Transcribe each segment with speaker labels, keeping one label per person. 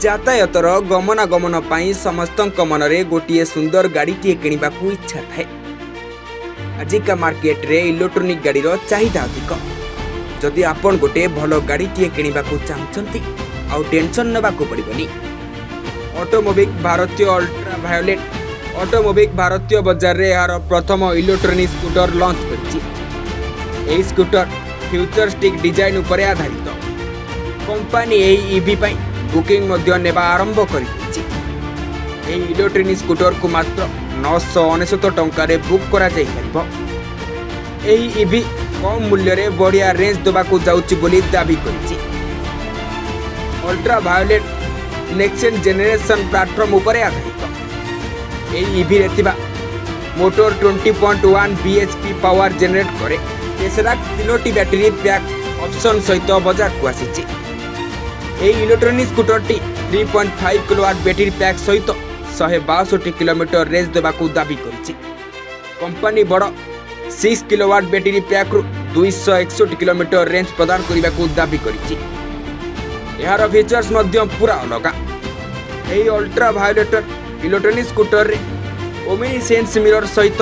Speaker 1: यातायातर गमनागमन पाई समस्त मनरे गोटे सुंदर गाड़ीटे किणवा इच्छा थाए। आजिका मार्केट रे इलेक्ट्रोनिक गाड़ीर चाहिदा अधिक। जदि आपण गोटे भल गाड़ीटे किणवा चाहते आउ टेंशन नबाकू पड़बनी। ऑटोमोबिक भारतीय अल्ट्रा वायोलेट ऑटोमोबिक भारतीय बजार रे यार प्रथम इलेक्ट्रोनिक स्कूटर लॉन्च करिछि। स्कूटर फ्यूचरिस्टिक डिजाइन उपर आधारित। कंपनी ईवी पाई बुकिंग मध्य नेबा आरंभ करिछि। इलेक्ट्रोनिक स्कूटर को मात्र 999 टंका बुक करा जाई परिबो। ईवी कम मूल्य रे बढ़िया रेंज देबाकू जाउछि बोली दाबी करिछि। Ultraviolette next generation platform उपर आधारित। ईवी रे थिबा मोटर 20.1 bhp पावर जनरेट करे। तेसरा 3टी बैटरी पैक ऑप्शन सहित बाजार को आसीछि। इलेक्ट्रोनिक स्कूटर टी 3.5 किलोवाट बैटरी पैक सहित 162 किलोमीटर रेंज देबाकू दाबी करिछि। कंपनी बड़ 6 किलोवाट बैटरी पैक रु 261 किलोमीटर रेंज प्रदान करने दाबी करिछि। यार फीचर्स मध्य पूरा अलग। अल्ट्रा वायोलेटर इलेक्ट्रोनिक स्कूटर रे ओमनी सेंस मिरर सहित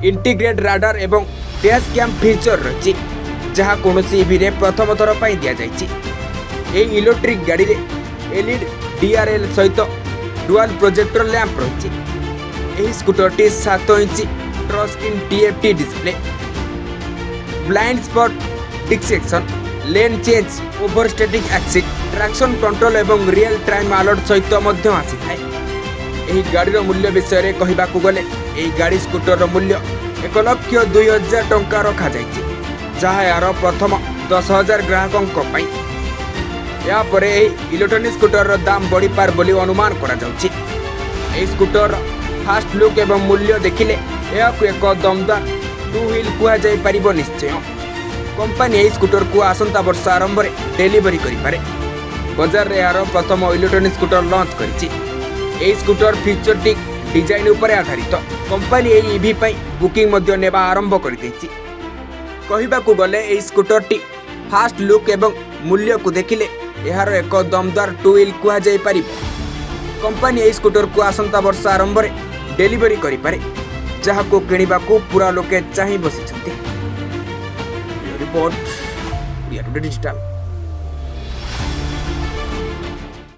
Speaker 1: इंटीग्रेट राडार एवं डैश कैम फीचर रही जहाँ कौन ईवी रे प्रथम थर पर दि जाइछि। इलेक्ट्रिक गाड़ी रे एलईडी डीआरएल सहित डुअल प्रोजेक्टर लैंप रही। स्कूटर टी 7 inch touch screen TFT display, blind spot detection, lane change, ओवरस्टेटिंग एक्सिट, ट्रैक्शन कंट्रोल एवं रियल टाइम अलर्ट सहित मध्य आसी थाए। एही गाड़ीर मूल्य विषय रे कहिबाकू गले एही गाड़ी स्कूटर मूल्य 1,02,000 टंका रखा जाइछि, जहाँ यार प्रथम 10,000 ग्राहकों पाई। या परे इलेक्ट्रोनिक स्कूटर दाम बढ़ी पार बोली अनुमान करा जाउछि। एही स्कूटर फास्ट लुक एवं मूल्य देखिले याकू एक दमदार 2 व्हील कुआ जाई परिबो निश्चय। कंपनी एही स्कूटर को आसंता वर्ष आरंभ रे डिलीवरी करि पारे। बाजार रे यार प्रथम इलेक्ट्रोनिक स्कूटर लॉन्च करिछि। एही स्कूटर फ्यूचरिस्टिक डिजाइन उपर आधारित। कंपनी एही ईवी पई बुकिंग मध्य नेबा आरंभ करि दैछि। कहिबाकू गले एही स्कूटर टी फास्ट लुक एवं मूल्य को देखिले यार एक दमदार 2 व्हील कुआ जाई परिबो। कंपनी एही स्कूटर को आसंता वर्ष आरंभ रे डिलीवरी करि पारे, जहाँ को किणवाकू पूरा लोके चाहि बसिछन्ति। Report digital.